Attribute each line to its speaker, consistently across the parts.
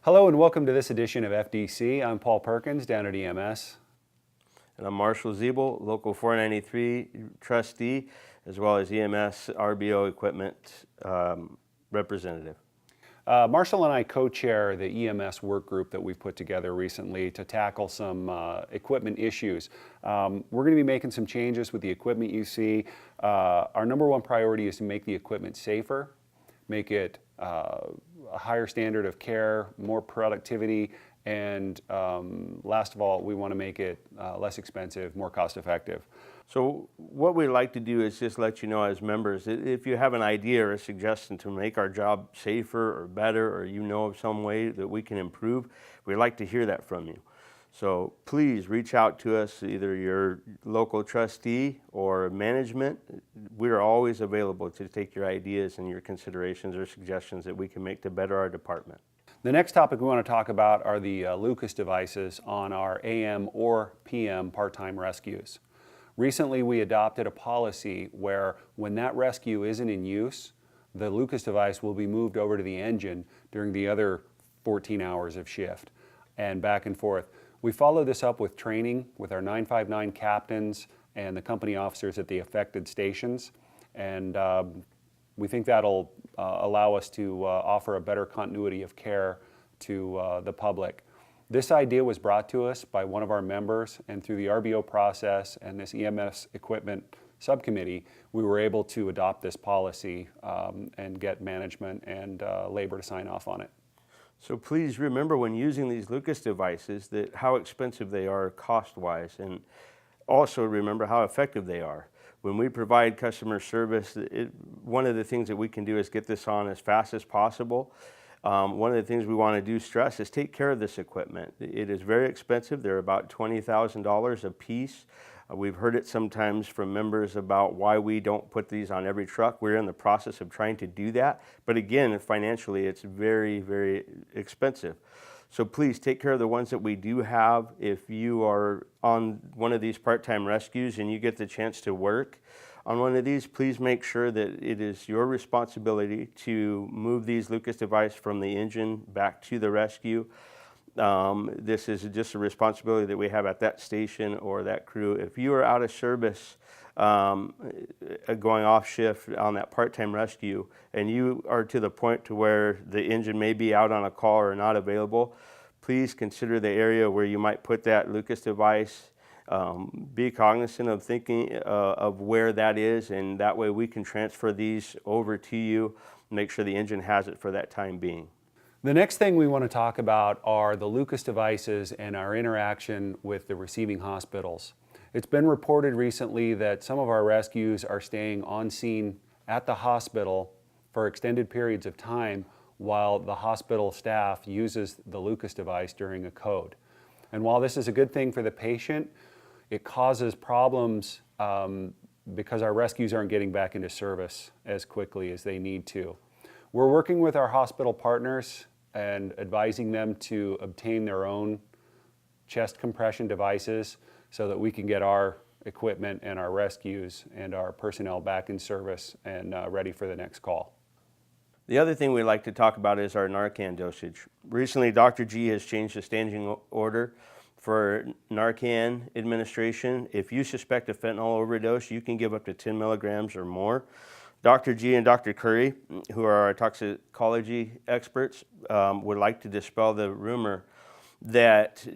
Speaker 1: Hello and welcome to this edition of FDC. I'm Paul Perkins down at EMS.
Speaker 2: And I'm Marshall Zeeble, Local 493 trustee, as well as EMS RBO equipment representative.
Speaker 1: Marshall and I co-chair the EMS work group that we've put together recently to tackle some equipment issues. We're going to be making some changes with the equipment you see. Our number one priority is to make the equipment safer, make it a higher standard of care, more productivity, and last of all, we want to make it less expensive, more cost effective.
Speaker 2: So what we'd like to do is just let you know as members, if you have an idea or a suggestion to make our job safer or better, or you know of some way that we can improve, we'd like to hear that from you. So please reach out to us, either your local trustee or management. We are always available to take your ideas and your considerations or suggestions that we can make to better our department.
Speaker 1: The next topic we want to talk about are the Lucas devices on our AM or PM part-time rescues. Recently, we adopted a policy where when that rescue isn't in use, the Lucas device will be moved over to the engine during the other 14 hours of shift and back and forth. We follow this up with training with our 959 captains and the company officers at the affected stations, and we think that'll allow us to offer a better continuity of care to the public. This idea was brought to us by one of our members, and through the RBO process and this EMS equipment subcommittee, we were able to adopt this policy and get management and labor to sign off on it.
Speaker 2: So please remember when using these Lucas devices that how expensive they are cost-wise, and also remember how effective they are. When we provide customer service, one of the things that we can do is get this on as fast as possible. One of the things we want to do stress is take care of this equipment. It is very expensive. They're about $20,000 a piece. We've heard it sometimes from members about why we don't put these on every truck. We're in the process of trying to do that. But again, financially, it's very, very expensive. So please take care of the ones that we do have. If you are on one of these part-time rescues and you get the chance to work on one of these, please make sure that it is your responsibility to move these Lucas devices from the engine back to the rescue. This is just a responsibility that we have at that station or that crew. If you are out of service, going off shift on that part-time rescue, and you are to the point to where the engine may be out on a call or not available, please consider the area where you might put that Lucas device. Be cognizant of thinking of where that is, and that way we can transfer these over to you, make sure the engine has it for that time being.
Speaker 1: The next thing we want to talk about are the Lucas devices and our interaction with the receiving hospitals. It's been reported recently that some of our rescues are staying on scene at the hospital for extended periods of time while the hospital staff uses the Lucas device during a code. And while this is a good thing for the patient, it causes problems because our rescues aren't getting back into service as quickly as they need to. We're working with our hospital partners and advising them to obtain their own chest compression devices so that we can get our equipment and our rescues and our personnel back in service and ready for the next call.
Speaker 2: The other thing we'd like to talk about is our Narcan dosage. Recently, Dr. G has changed the standing order for Narcan administration. If you suspect a fentanyl overdose, you can give up to 10 milligrams or more. Dr. G and Dr. Curry, who are our toxicology experts, would like to dispel the rumor that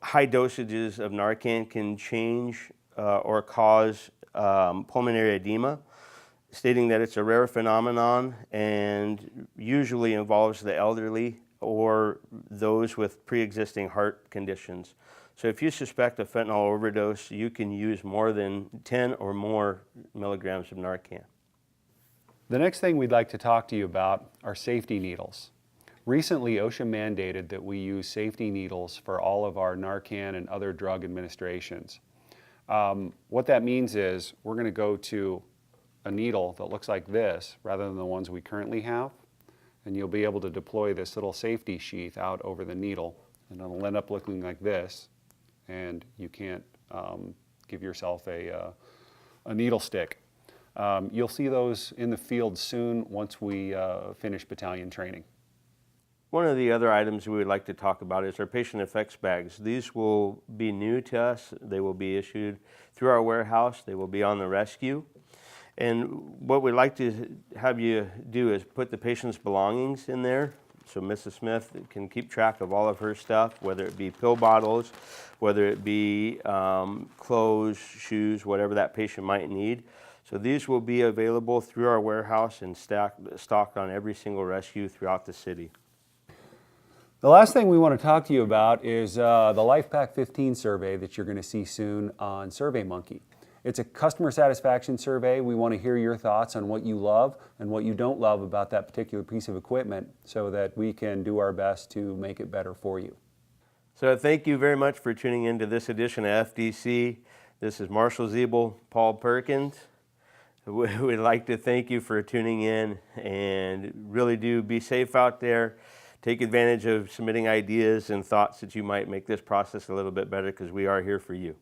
Speaker 2: high dosages of Narcan can change or cause pulmonary edema, stating that it's a rare phenomenon and usually involves the elderly or those with pre-existing heart conditions. So if you suspect a fentanyl overdose, you can use more than 10 or more milligrams of Narcan.
Speaker 1: The next thing we'd like to talk to you about are safety needles. Recently, OSHA mandated that we use safety needles for all of our Narcan and other drug administrations. What that means is we're going to go to a needle that looks like this rather than the ones we currently have, and you'll be able to deploy this little safety sheath out over the needle, and it'll end up looking like this, and you can't give yourself a needle stick. You'll see those in the field soon once we finish battalion training.
Speaker 2: One of the other items we would like to talk about is our patient effects bags. These will be new to us. They will be issued through our warehouse. They will be on the rescue. And what we'd like to have you do is put the patient's belongings in there. So Mrs. Smith can keep track of all of her stuff, whether it be pill bottles, whether it be clothes, shoes, whatever that patient might need. So these will be available through our warehouse and stocked on every single rescue throughout the city.
Speaker 1: The last thing we want to talk to you about is the LifePak 15 survey that you're going to see soon on SurveyMonkey. It's a customer satisfaction survey. We want to hear your thoughts on what you love and what you don't love about that particular piece of equipment so that we can do our best to make it better for you.
Speaker 2: So thank you very much for tuning in to this edition of FDC. This is Marshall Zeeble, Paul Perkins. We'd like to thank you for tuning in, and really do be safe out there. Take advantage of submitting ideas and thoughts that you might make this process a little bit better, because we are here for you.